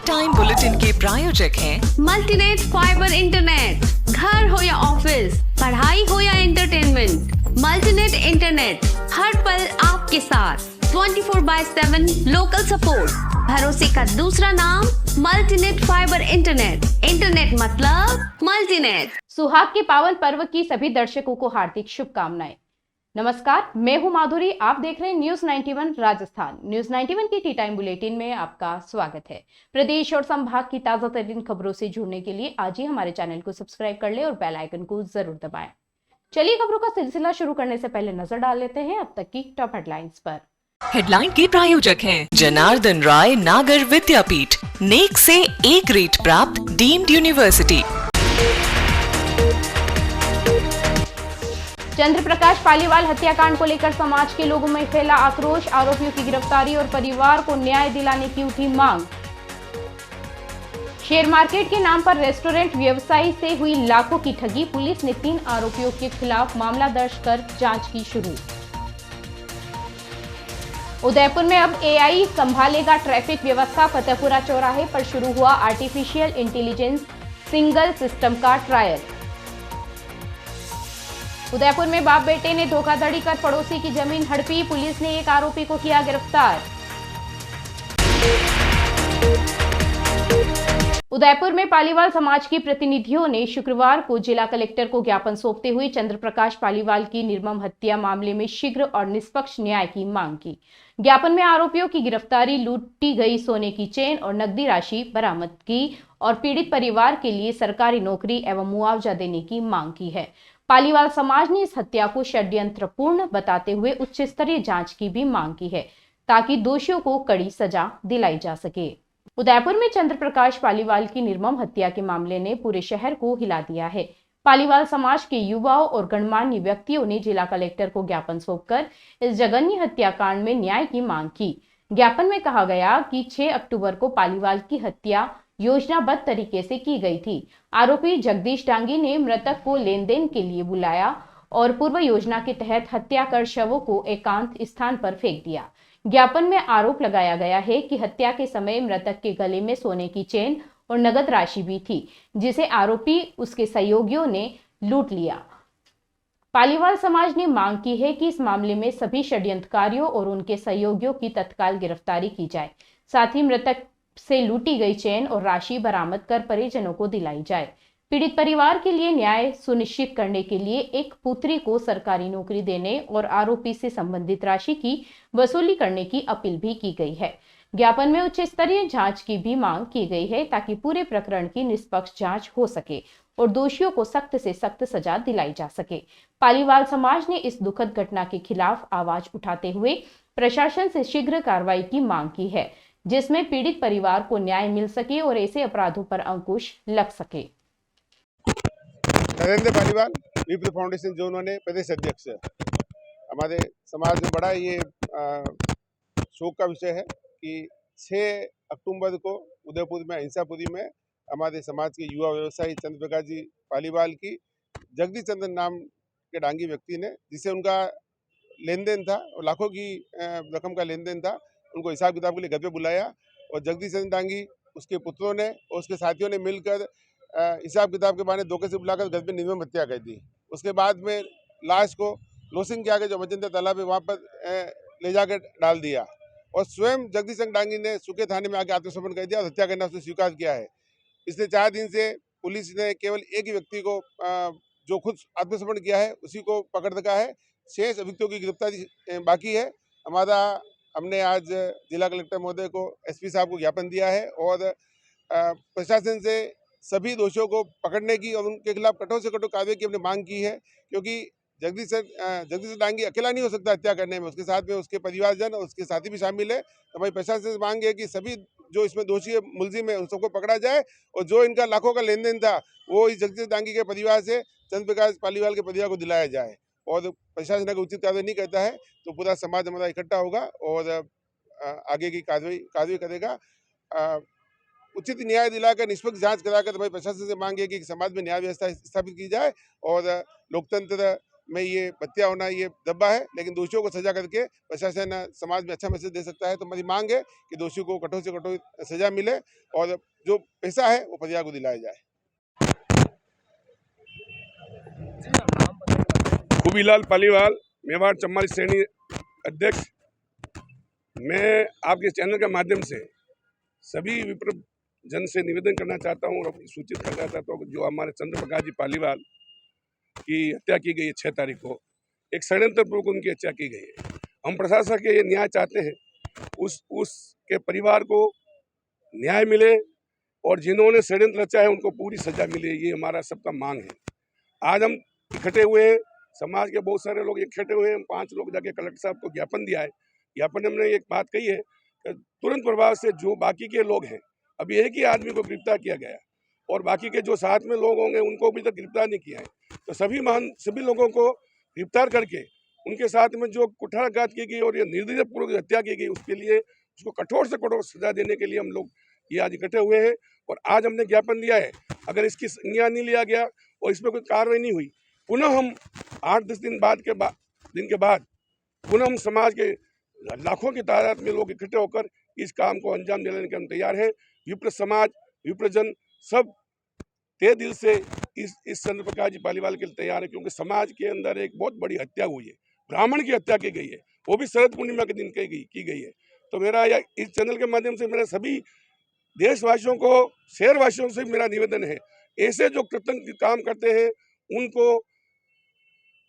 Time bulletin के प्रायोजक हैं मल्टीनेट फाइबर इंटरनेट। घर हो या ऑफिस, पढ़ाई हो या एंटरटेनमेंट, मल्टीनेट इंटरनेट हर पल आपके साथ। 24/7 लोकल सपोर्ट, भरोसे का दूसरा नाम मल्टीनेट फाइबर इंटरनेट। इंटरनेट मतलब मल्टीनेट। सुहाग के पावन पर्व की सभी दर्शकों को हार्दिक शुभकामनाएं। नमस्कार, मैं हूं माधुरी। आप देख रहे हैं न्यूज 91 राजस्थान। न्यूज 91 की टी टाइम बुलेटिन में आपका स्वागत है। प्रदेश और संभाग की ताजा तरीन खबरों से जुड़ने के लिए आज ही हमारे चैनल को सब्सक्राइब कर ले और बेल आइकन को जरूर दबाएं। चलिए खबरों का सिलसिला शुरू करने से पहले नजर डाल लेते हैं अब तक की टॉप हेडलाइंस पर। हेडलाइन के प्रायोजक हैं जनार्दन राय नागर विद्यापीठ, नेक से ए ग्रेड प्राप्त डीम्ड यूनिवर्सिटी। चंद्र प्रकाश पालीवाल हत्याकांड को लेकर समाज के लोगों में फैला आक्रोश। आरोपियों की गिरफ्तारी और परिवार को न्याय दिलाने की उठी मांग। शेयर मार्केट के नाम पर रेस्टोरेंट व्यवसायी से हुई लाखों की ठगी। पुलिस ने 3 आरोपियों के खिलाफ मामला दर्ज कर जांच की शुरू। उदयपुर में अब एआई संभालेगा ट्रैफिक व्यवस्था। फतेहपुरा चौराहे पर शुरू हुआ आर्टिफिशियल इंटेलिजेंस सिंगल सिस्टम का ट्रायल। उदयपुर में बाप बेटे ने धोखाधड़ी कर पड़ोसी की जमीन हड़पी। पुलिस ने एक आरोपी को किया गिरफ्तार। उदयपुर में पालीवाल समाज की प्रतिनिधियों ने शुक्रवार को जिला कलेक्टर को ज्ञापन सौंपते हुए चंद्र प्रकाश पालीवाल की निर्मम हत्या मामले में शीघ्र और निष्पक्ष न्याय की मांग की। ज्ञापन में आरोपियों की गिरफ्तारी, लूटी गई सोने की चेन और नकदी राशि बरामद की और पीड़ित परिवार के लिए सरकारी नौकरी एवं मुआवजा देने की मांग की है। पालीवाल समाज ने इस हत्या को षड्यंत्रपूर्ण बताते हुए उच्च स्तरीय जांच की भी मांग की है ताकि दोषियों को कड़ी सजा दिलाई जा सके। उदयपुर में चंद्र प्रकाश पालीवाल की निर्मम हत्या के मामले ने पूरे शहर को हिला दिया है। पालीवाल समाज के युवाओं और गणमान्य व्यक्तियों ने जिला कलेक्टर को ज्ञापन सौंपकर इस जघन्य हत्याकांड में न्याय की मांग की। ज्ञापन में कहा गया कि 6 अक्टूबर को पालीवाल की हत्या योजनाबद्ध तरीके से की गई थी। आरोपी जगदीश डांगी ने मृतक को लेन देन के लिए बुलाया और पूर्व योजना के तहत हत्या कर शवों को एकांत स्थान पर फेंक दिया। ज्ञापन में आरोप लगाया गया है कि हत्या के समय मृतक के गले में सोने की चेन और नगद राशि भी थी, जिसे आरोपी उसके सहयोगियों ने लूट लिया। पालीवाल समाज ने मांग की है कि इस मामले में सभी षड्यंत्रकारियों और उनके सहयोगियों की तत्काल गिरफ्तारी की जाए। साथ ही मृतक से लूटी गई चेन और राशि बरामद कर परिजनों को दिलाई जाए। पीड़ित परिवार के लिए न्याय सुनिश्चित करने के लिए एक पुत्री को सरकारी नौकरी देने और आरोपी से संबंधित राशि की वसूली करने की अपील भी की गई है। ज्ञापन में उच्च स्तरीय जांच की भी मांग की गई है ताकि पूरे प्रकरण की निष्पक्ष जांच हो सके और दोषियों को सख्त से सख्त सजा दिलाई जा सके। पालीवाल समाज ने इस दुखद घटना के खिलाफ आवाज उठाते हुए प्रशासन से शीघ्र कार्रवाई की मांग की है, जिसमें पीड़ित परिवार को न्याय मिल सके और ऐसे अपराधों पर अंकुश लग सके। नरेंद्र पालीवाल पीपल फाउंडेशन जो उन्होंने प्रदेश अध्यक्ष है। हमारे समाज में बड़ा ये शोक का विषय है कि 6 अक्टूबर को उदयपुर में हिंसापुरी में हमारे समाज के युवा व्यवसायी चंद्र प्रकाश जी पालीवाल की जगदीश चंद्र नाम के डांगी व्यक्ति ने, जिसे उनका लेन देन था और लाखों की रकम का लेन देन था, उनको हिसाब किताब के लिए घर पे बुलाया और जगदीश चंद्र डांगी उसके पुत्रों ने और उसके साथियों ने मिलकर हिसाब किताब के बहाने धोखे से बुलाकर घर पे निर्मम हत्या कर दी। उसके बाद में लाश को लोसिंग के आगे जो मजिंदा तालाब है वहाँ पर ले जाकर डाल दिया और स्वयं जगदीश चंद्र डांगी ने सुके थाने में आके आत्मसमर्पण कर दिया और हत्या करना उसने स्वीकार किया है। पिछले 4 दिन से पुलिस ने केवल एक ही व्यक्ति को जो खुद आत्मसमर्पण किया है उसी को पकड़ रखा है। 6 अभियुक्तों की गिरफ्तारी बाकी है। हमने आज जिला कलेक्टर महोदय को, एसपी साहब को ज्ञापन दिया है और प्रशासन से सभी दोषियों को पकड़ने की और उनके खिलाफ कठोर से कठोर कार्रवाई की हमने मांग की है, क्योंकि जगदीश डांगी अकेला नहीं हो सकता हत्या करने में, उसके साथ में उसके परिवारजन और उसके साथी भी शामिल है। तो हमारी प्रशासन से मांग है कि सभी जो इसमें दोषी है, मुलजिम है, उन सबको पकड़ा जाए और जो इनका लाखों का लेन देन था वो इस जगदीश डांगी के परिवार से चंद्र प्रकाश पालीवाल के परिवार को दिलाया जाए। और प्रशासन अगर उचित कार्रवाई नहीं करता है तो पूरा समाज हमारा इकट्ठा होगा और आगे की कार्रवाई करेगा। उचित न्याय दिलाकर निष्पक्ष जांच कराकर हमारी प्रशासन से मांग है कि समाज में न्याय व्यवस्था स्थापित की जाए और लोकतंत्र में ये बत्तियां होना ये दब्बा है, लेकिन दोषियों को सजा करके प्रशासन समाज में अच्छा मैसेज दे सकता है। तो मेरी मांग है कि दोषियों को कठोर से कठोर सजा मिले और जो पैसा है वो प्रजा को दिलाया जाए। खूबीलाल पालीवाल, मेवाड़ चम्माली श्रेणी अध्यक्ष। मैं आपके चैनल के माध्यम से सभी विप्र जन से निवेदन करना चाहता हूँ और सूचित करना चाहता हूँ जो हमारे चंद्र प्रकाश जी पालीवाल की हत्या की गई है 6 तारीख को, एक षड्यंत्र पूर्वक उनकी हत्या की गई है। हम प्रशासन के ये न्याय चाहते हैं, उसके परिवार को न्याय मिले और जिन्होंने षड्यंत्र रचा है उनको पूरी सजा मिले, ये हमारा सबका मांग है। आज हम इकट्ठे हुए हैं, समाज के बहुत सारे लोग इकट्ठे हुए हैं। 5 लोग जाके कलेक्टर साहब को ज्ञापन दिया है। ज्ञापन में हमने एक बात कही है कि तुरंत प्रभाव से जो बाकी के लोग हैं, अभी एक ही आदमी को गिरफ्तार किया गया और बाकी के जो साथ में लोग होंगे उनको अभी तक गिरफ्तार नहीं किया है। तो सभी लोगों को गिरफ्तार करके उनके साथ में जो कुठाराघात की गई और ये निर्दयपूर्वक हत्या की गई, उसके लिए उसको कठोर से कठोर सजा देने के लिए हम लोग ये आज इकट्ठे हुए हैं। और आज हमने ज्ञापन दिया है, अगर इसकी संज्ञान नहीं लिया गया और इसमें कोई कार्रवाई नहीं हुई, पुनः हम 8-10 दिन के बाद पुनः हम समाज के लाखों की तादाद में लोग इकट्ठे होकर इस काम को अंजाम दिलाने के हम तैयार हैं। विप्र समाज, विप्रजन सब तहे दिल से इस चंद्र प्रकाश जी पालीवाल के लिए तैयार है, क्योंकि समाज के अंदर एक बहुत बड़ी हत्या हुई है, ब्राह्मण की हत्या की गई है, वो भी शरद पूर्णिमा के दिन की गई है। तो मेरा इस चैनल के माध्यम से मेरा सभी देशवासियों को, शहरवासियों से मेरा निवेदन है, ऐसे जो कृतज्ञ काम करते हैं उनको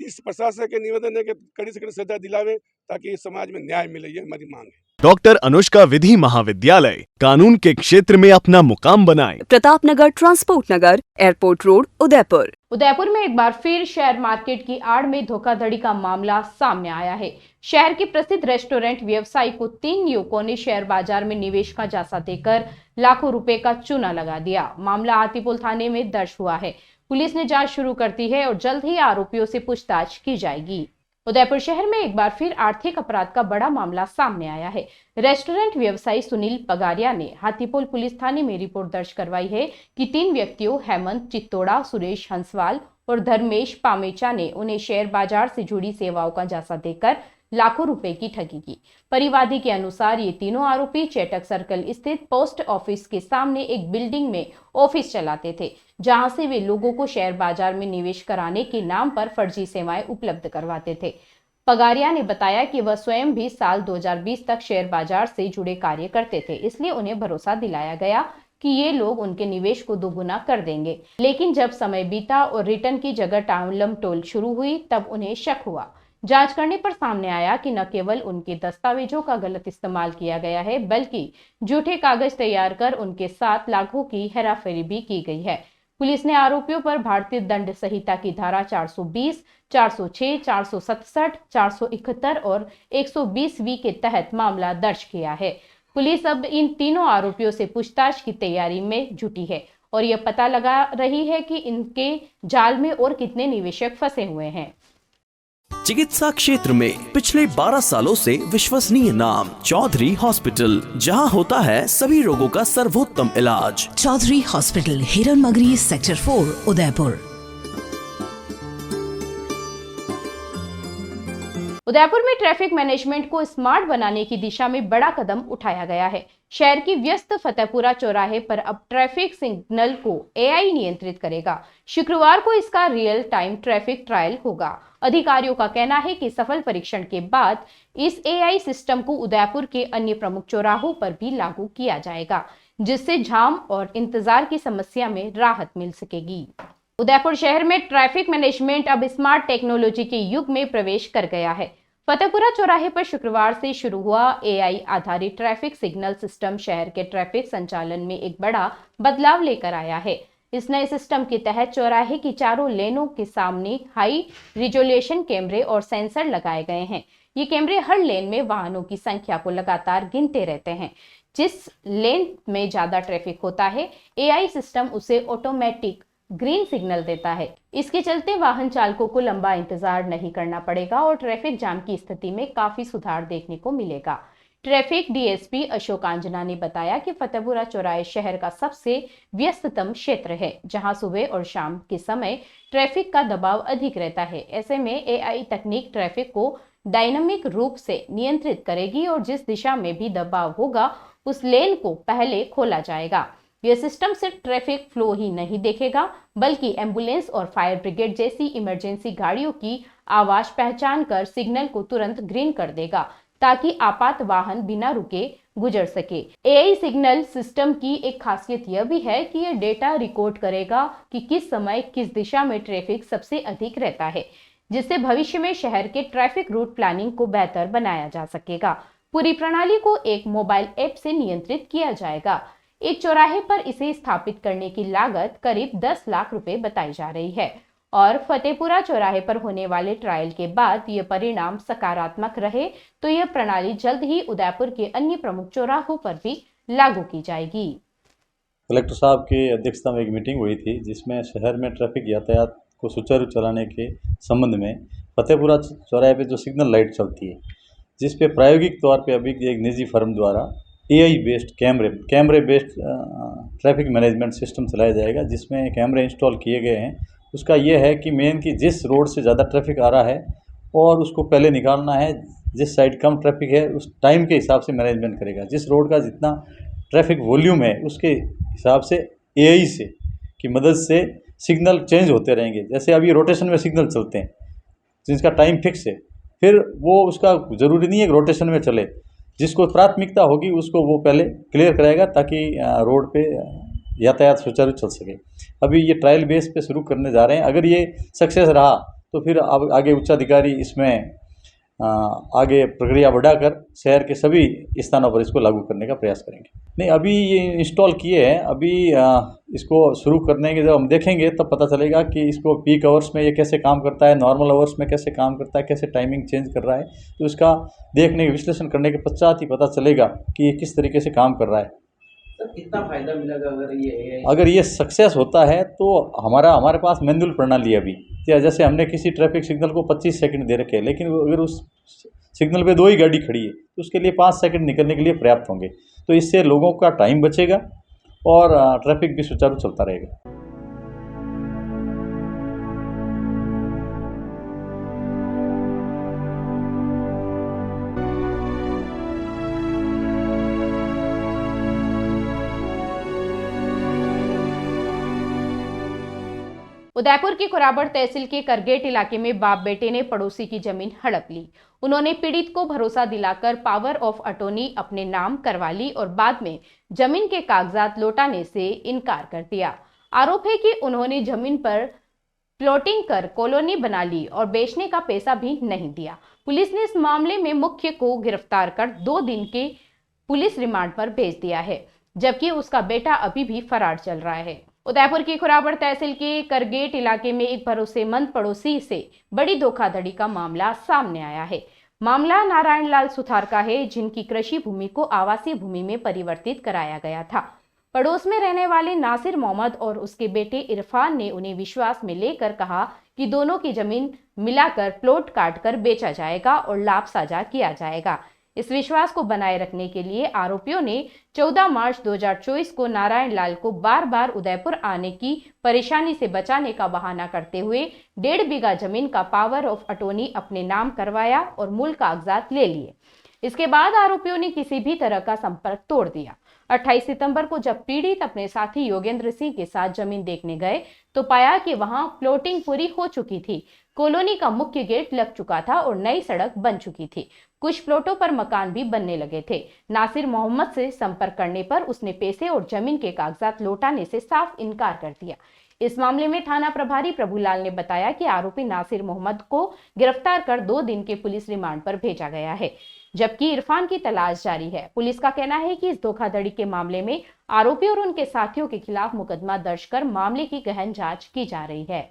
इस प्रशासन के निवेदन है कि कड़ी से कड़ी सजा दिलावे ताकि इस समाज में न्याय मिले, ये हमारी मांग है। डॉक्टर अनुष्का विधि महाविद्यालय कानून के क्षेत्र में अपना मुकाम बनाए। प्रतापनगर, ट्रांसपोर्ट नगर, एयरपोर्ट रोड, उदयपुर। उदयपुर में एक बार फिर शेयर मार्केट की आड़ में धोखाधड़ी का मामला सामने आया है। शहर के प्रसिद्ध रेस्टोरेंट व्यवसायी को 3 युवकों ने शेयर बाजार में निवेश का झांसा देकर लाखों रुपए का चूना लगा दिया। मामला हाथीपुल थाने में दर्ज हुआ है। पुलिस ने जांच शुरू कर दी है और जल्द ही आरोपियों से पूछताछ की जाएगी। उदयपुर शहर में एक बार फिर आर्थिक अपराध का बड़ा मामला सामने आया है। रेस्टोरेंट व्यवसायी सुनील पगारिया ने हाथीपोल पुलिस थाने में रिपोर्ट दर्ज करवाई है कि 3 व्यक्तियों हेमंत चित्तोड़ा, सुरेश हंसवाल और धर्मेश पामेचा ने उन्हें शेयर बाजार से जुड़ी सेवाओं का झांसा देकर लाखों रुपए की ठगी की। परिवादी के अनुसार ये तीनों आरोपी चेटक सर्कल स्थित पोस्ट ऑफिस के सामने एक बिल्डिंग में ऑफिस चलाते थे, जहां से वे लोगों को शेयर बाजार में निवेश कराने के नाम पर फर्जी सेवाएं उपलब्ध करवाते थे। पगारिया ने बताया कि वह स्वयं भी साल 2020 तक शेयर बाजार से जुड़े कार्य करते थे, इसलिए उन्हें भरोसा दिलाया गया कि ये लोग उनके निवेश को दोगुना कर देंगे। लेकिन जब समय बीता और रिटर्न की जगह टालम टोल शुरू हुई, तब उन्हें शक हुआ। जांच करने पर सामने आया कि न केवल उनके दस्तावेजों का गलत इस्तेमाल किया गया है, बल्कि झूठे कागज तैयार कर उनके साथ लाखों की हेराफेरी भी की गई है। पुलिस ने आरोपियों पर भारतीय दंड संहिता की धारा 420, 406, 467, 471 और 120V के तहत मामला दर्ज किया है। पुलिस अब इन तीनों आरोपियों से पूछताछ की तैयारी में जुटी है और यह पता लगा रही है कि इनके जाल में और कितने निवेशक फंसे हुए हैं। चिकित्सा क्षेत्र में पिछले 12 सालों से विश्वसनीय नाम चौधरी हॉस्पिटल, जहां होता है सभी रोगों का सर्वोत्तम इलाज। चौधरी हॉस्पिटल, हिरन मगरी, सेक्टर 4, उदयपुर। उदयपुर में ट्रैफिक मैनेजमेंट को स्मार्ट बनाने की दिशा में बड़ा कदम उठाया गया है। शहर की व्यस्त फतेहपुरा चौराहे पर अब ट्रैफिक सिग्नल को AI नियंत्रित करेगा। शुक्रवार को इसका रियल टाइम ट्रैफिक ट्रायल होगा। अधिकारियों का कहना है कि सफल परीक्षण के बाद इस AI सिस्टम को उदयपुर के अन्य प्रमुख चौराहों पर भी लागू किया जाएगा, जिससे जाम और इंतजार की समस्या में राहत मिल सकेगी। उदयपुर शहर में ट्रैफिक मैनेजमेंट अब स्मार्ट टेक्नोलॉजी के युग में प्रवेश कर गया है। फतेहपुरा चौराहे पर शुक्रवार से शुरू हुआ AI आधारित ट्रैफिक सिग्नल सिस्टम शहर के ट्रैफिक संचालन में एक बड़ा बदलाव लेकर आया है। इस नए सिस्टम के तहत चौराहे की चारों लेनों के सामने हाई रिजोल्यूशन कैमरे और सेंसर लगाए गए हैं। ये कैमरे हर लेन में वाहनों की संख्या को लगातार गिनते रहते हैं। जिस लेन में ज्यादा ट्रैफिक होता है, AI सिस्टम उसे ऑटोमेटिक ग्रीन सिग्नल देता है। इसके चलते वाहन चालकों को लंबा इंतजार नहीं करना पड़ेगा और ट्रैफिक जाम की स्थिति में काफी सुधार देखने को मिलेगा। ट्रैफिक डीएसपी अशोक आंजना ने बताया कि फतेहपुरा चौराहे शहर का सबसे व्यस्ततम क्षेत्र है, जहां सुबह और शाम के समय ट्रैफिक का दबाव अधिक रहता है। ऐसे में एआई तकनीक ट्रैफिक को डायनामिक रूप से नियंत्रित करेगी और जिस दिशा में भी दबाव होगा उस लेन को पहले खोला जाएगा। यह सिस्टम सिर्फ ट्रैफिक फ्लो ही नहीं देखेगा, बल्कि एम्बुलेंस और फायर ब्रिगेड जैसी इमरजेंसी गाड़ियों की आवाज पहचान कर सिग्नल को तुरंत ग्रीन कर देगा, ताकि आपात वाहन बिना रुके गुजर सके। एआई सिग्नल सिस्टम की एक खासियत यह भी है कि यह डेटा रिकॉर्ड करेगा कि किस समय किस दिशा में ट्रैफिक सबसे अधिक रहता है, जिससे भविष्य में शहर के ट्रैफिक रूट प्लानिंग को बेहतर बनाया जा सकेगा। पूरी प्रणाली को एक मोबाइल ऐप से नियंत्रित किया जाएगा। एक चौराहे पर इसे स्थापित करने की लागत करीब 10 लाख रुपए बताई जा रही है और फतेहपुरा चौराहे पर होने वाले ट्रायल के बाद यह परिणाम सकारात्मक रहे तो यह प्रणाली जल्द ही उदयपुर के अन्य प्रमुख चौराहों पर भी लागू की जाएगी। कलेक्टर साहब की अध्यक्षता में एक मीटिंग हुई थी, जिसमें शहर में ट्रैफिक यातायात को सुचारू चलाने के संबंध में फतेहपुरा चौराहे पे जो सिग्नल लाइट चलती है, जिस पे प्रायोगिक तौर पे अभी एक निजी फर्म द्वारा एआई बेस्ड कैमरे बेस्ड ट्रैफिक मैनेजमेंट सिस्टम चलाया जाएगा, जिसमें कैमरे इंस्टॉल किए गए हैं। उसका ये है कि मेन कि जिस रोड से ज़्यादा ट्रैफिक आ रहा है और उसको पहले निकालना है, जिस साइड कम ट्रैफिक है उस टाइम के हिसाब से मैनेजमेंट करेगा। जिस रोड का जितना ट्रैफिक वॉल्यूम है उसके हिसाब से एआई से की मदद से सिग्नल चेंज होते रहेंगे। जैसे अभी रोटेशन में सिग्नल चलते हैं जिसका टाइम फिक्स है, फिर वो उसका ज़रूरी नहीं है कि रोटेशन में चले, जिसको प्राथमिकता होगी उसको वो पहले क्लियर कराएगा ताकि रोड पे यातायात सुचारू चल सके। अभी ये ट्रायल बेस पे शुरू करने जा रहे हैं। अगर ये सक्सेस रहा तो फिर आगे उच्चाधिकारी इसमें आगे प्रक्रिया बढ़ाकर शहर के सभी स्थानों पर इसको लागू करने का प्रयास करेंगे। नहीं, अभी ये इंस्टॉल किए हैं, अभी इसको शुरू करने के जब हम देखेंगे तब पता चलेगा कि इसको पीक आवर्स में ये कैसे काम करता है, नॉर्मल आवर्स में कैसे काम करता है, कैसे टाइमिंग चेंज कर रहा है। तो इसका देखने के विश्लेषण करने के पश्चात ही पता चलेगा कि ये किस तरीके से काम कर रहा है। सर, कितना फायदा मिलेगा अगर ये सक्सेस होता है तो हमारे पास मैनुअल प्रणाली है अभी, जैसे हमने किसी ट्रैफिक सिग्नल को 25 सेकंड दे रखे हैं, लेकिन अगर उस सिग्नल पे 2 ही गाड़ी खड़ी है तो उसके लिए 5 सेकंड निकलने के लिए पर्याप्त होंगे। तो इससे लोगों का टाइम बचेगा और ट्रैफिक भी सुचारू चलता रहेगा। उदयपुर की खुराबड़ तहसील के करगेट इलाके में बाप बेटे ने पड़ोसी की जमीन हड़प ली। उन्होंने पीड़ित को भरोसा दिलाकर पावर ऑफ अटॉर्नी अपने नाम करवा ली और बाद में जमीन के कागजात लौटाने से इनकार कर दिया। आरोप है कि उन्होंने जमीन पर प्लॉटिंग कर कॉलोनी बना ली और बेचने का पैसा भी नहीं दिया। पुलिस ने इस मामले में मुख्य को गिरफ्तार कर 2 दिन के पुलिस रिमांड पर भेज दिया है, जबकि उसका बेटा अभी भी फरार चल रहा है। उदयपुर की खुराबड़ तहसील के करगेट इलाके में एक भरोसेमंद पड़ोसी से बड़ी धोखाधड़ी का मामला सामने आया है। मामला नारायण लाल सुथार का है, जिनकी कृषि भूमि को आवासीय भूमि में परिवर्तित कराया गया था। पड़ोस में रहने वाले नासिर मोहम्मद और उसके बेटे इरफान ने उन्हें विश्वास में लेकर कहा कि दोनों की जमीन मिलाकर प्लॉट काटकर बेचा जाएगा और लाभ साझा किया जाएगा। इस विश्वास को बनाए रखने के लिए आरोपियों ने 14 मार्च 2024 को नारायण लाल को बार बार उदयपुर आने की परेशानी से बचाने का बहाना करते हुए 1.5 बीघा जमीन का पावर ऑफ अटॉर्नी अपने नाम करवाया और मूल कागजात ले लिए। इसके बाद आरोपियों ने किसी भी तरह का संपर्क तोड़ दिया। 28 सितंबर को जब पीड़ित अपने साथी योगेंद्र सिंह के साथ जमीन देखने गए तो पाया कि वहां प्लॉटिंग पूरी हो चुकी थी, कॉलोनी का मुख्य गेट लग चुका था और नई सड़क बन चुकी थी। कुछ प्लॉटों पर मकान भी बनने लगे थे। नासिर मोहम्मद से संपर्क करने पर उसने पैसे और जमीन के कागजात लौटाने से साफ इनकार कर दिया। इस मामले में थाना प्रभारी प्रभुलाल ने बताया कि आरोपी नासिर मोहम्मद को गिरफ्तार कर 2 दिन के पुलिस रिमांड पर भेजा गया है, जबकि इरफान की तलाश जारी है। पुलिस का कहना है कि इस धोखाधड़ी के मामले में आरोपी और उनके साथियों के खिलाफ मुकदमा दर्ज कर मामले की गहन जांच की जा रही है।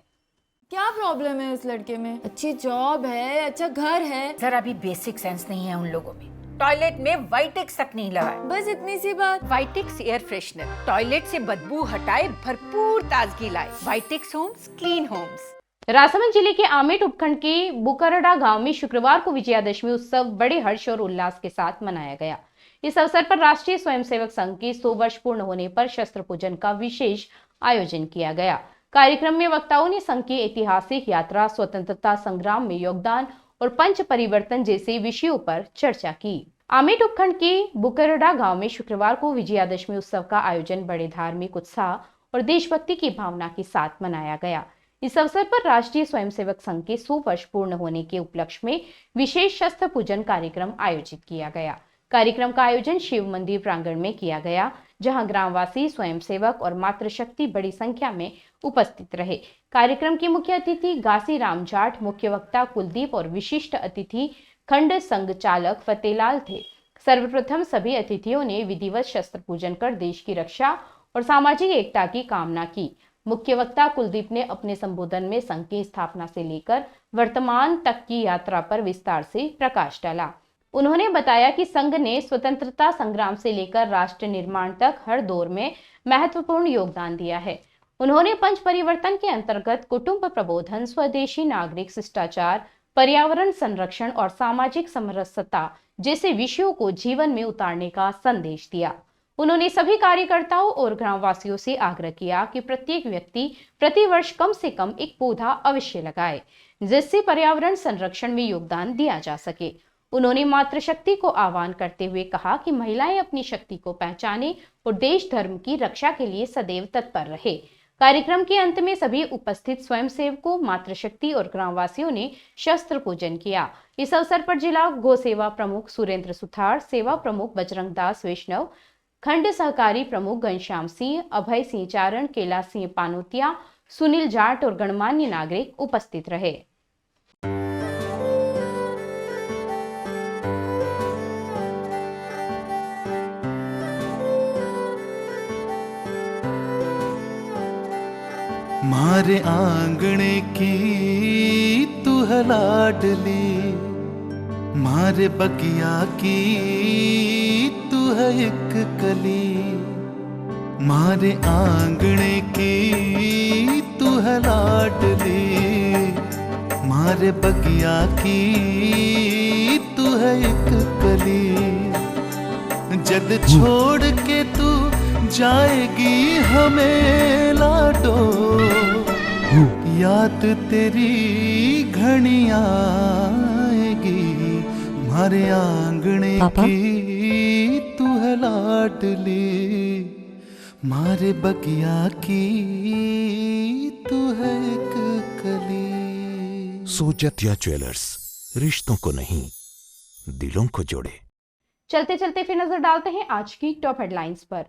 क्या प्रॉब्लम है उस लड़के में? अच्छी जॉब है, अच्छा घर है, जरा अभी बेसिक सेंस नहीं है उन लोगों में। टॉयलेट में वाइटेक्स तक नहीं लगाया। बस इतनी सी बात। वाइटेक्स एयर फ्रेशनर टॉयलेट से बदबू हटाए, भरपूर ताजगी लाए। वाइटेक्स होम्स, क्लीन होम्स। राजसमंद जिले के आमेट उपखंड के बुकरडा गांव में शुक्रवार को विजयादशमी उत्सव बड़े हर्ष और उल्लास के साथ मनाया गया। इस अवसर पर राष्ट्रीय स्वयंसेवक संघ के 100 वर्ष पूर्ण होने पर शस्त्र पूजन का विशेष आयोजन किया गया। कार्यक्रम में वक्ताओं ने संघ की ऐतिहासिक यात्रा, स्वतंत्रता संग्राम में योगदान और पंच परिवर्तन जैसे विषयों पर चर्चा की। आमेट उपखंड के बुकरडा गांव में शुक्रवार को विजयादशमी उत्सव का आयोजन बड़े धार्मिक उत्साह और देशभक्ति की भावना के साथ मनाया गया। इस अवसर पर राष्ट्रीय स्वयंसेवक संघ के 100 वर्ष पूर्ण होने के उपलक्ष्य में विशेष शस्त्र पूजन कार्यक्रम आयोजित किया गया। कार्यक्रम का आयोजन शिव मंदिर प्रांगण में किया गया, जहां ग्रामवासी, स्वयंसेवक और मातृशक्ति बड़ी संख्या में उपस्थित रहे। कार्यक्रम के मुख्य अतिथि गासी राम जाट, मुख्य वक्ता कुलदीप और विशिष्ट अतिथि खंड संघ चालक फतेलाल थे। सर्वप्रथम सभी अतिथियों ने विधिवत शस्त्र पूजन कर देश की रक्षा और सामाजिक एकता की कामना की। मुख्य वक्ता कुलदीप ने अपने संबोधन में संघ की स्थापना से लेकर वर्तमान तक की यात्रा पर विस्तार से प्रकाश डाला। उन्होंने बताया कि संघ ने स्वतंत्रता संग्राम से लेकर राष्ट्र निर्माण तक हर दौर में महत्वपूर्ण योगदान दिया है। उन्होंने पंच परिवर्तन के अंतर्गत कुटुंब प्रबोधन, स्वदेशी नागरिक शिष्टाचार, पर्यावरण संरक्षण और सामाजिक समरसता जैसे विषयों को जीवन में उतारने का संदेश दिया। उन्होंने सभी कार्यकर्ताओं और ग्रामवासियों से आग्रह किया कि प्रत्येक व्यक्ति प्रतिवर्ष कम से कम एक पौधा अवश्य लगाए, जिससे पर्यावरण संरक्षण में योगदान दिया जा सके। उन्होंने मातृशक्ति को आह्वान करते हुए कहा कि महिलाएं अपनी शक्ति को पहचाने और देश धर्म की रक्षा के लिए सदैव तत्पर रहे। कार्यक्रम के अंत में सभी उपस्थित स्वयंसेवकों, मातृशक्ति और ग्रामवासियों ने शस्त्र पूजन किया। इस अवसर पर जिला गौ सेवा प्रमुख सुरेंद्र सुथार, सेवा प्रमुख बजरंग दास वैष्णव, खंड सहकारी प्रमुख घनश्याम सिंह, अभय सिंह चारण, कैलाश सिंह पानोतिया, सुनील जाट और गणमान्य नागरिक उपस्थित रहे। मारे आंगणे की तू है लाडली, मारे बगिया की तू है एक कली, मारे आंगणे की तू है लाडली, मारे बगिया की तू है एक कली। जद छोड़ के तू जाएगी हमें लाडो, याद तेरी घनी आएगी, मारे आंगणे की तू है लाडली, मारे बगिया की तू है एक कली। सोजतिया ज्वेलर्स, रिश्तों को नहीं दिलों को जोड़े। चलते चलते फिर नजर डालते हैं आज की टॉप हेडलाइंस पर।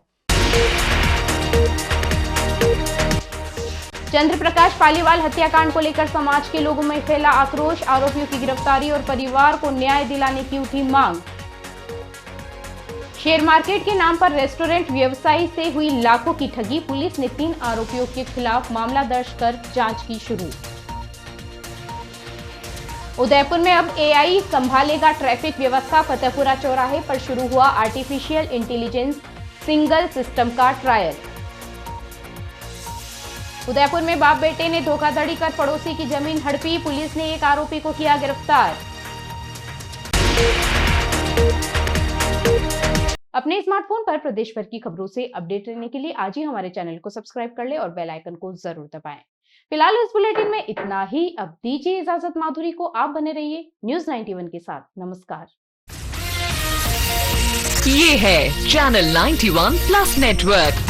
चंद्र प्रकाश पालीवाल हत्याकांड को लेकर समाज के लोगों में फैला आक्रोश, आरोपियों की गिरफ्तारी और परिवार को न्याय दिलाने की उठी मांग। शेयर मार्केट के नाम पर रेस्टोरेंट व्यवसायी से हुई लाखों की ठगी, पुलिस ने 3 आरोपियों के खिलाफ मामला दर्ज कर जांच की शुरू। उदयपुर में अब एआई संभालेगा ट्रैफिक व्यवस्था, फतेहपुरा चौराहे पर शुरू हुआ आर्टिफिशियल इंटेलिजेंस सिंगल सिस्टम का ट्रायल। उदयपुर में बाप बेटे ने धोखाधड़ी कर पड़ोसी की जमीन हड़पी, पुलिस ने एक आरोपी को किया गिरफ्तार। अपने स्मार्टफोन पर प्रदेश भर की खबरों से अपडेट रहने के लिए आज ही हमारे चैनल को सब्सक्राइब कर ले और बेल आइकन को जरूर दबाएं। फिलहाल इस बुलेटिन में इतना ही। अब दीजिए इजाजत माधुरी को, आप बने रहिए न्यूज़ 91 के साथ। नमस्कार। ये है चैनल 91 प्लस नेटवर्क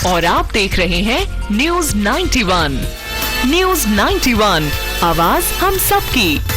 और आप देख रहे हैं न्यूज़ 91। न्यूज़ 91, आवाज हम सबकी।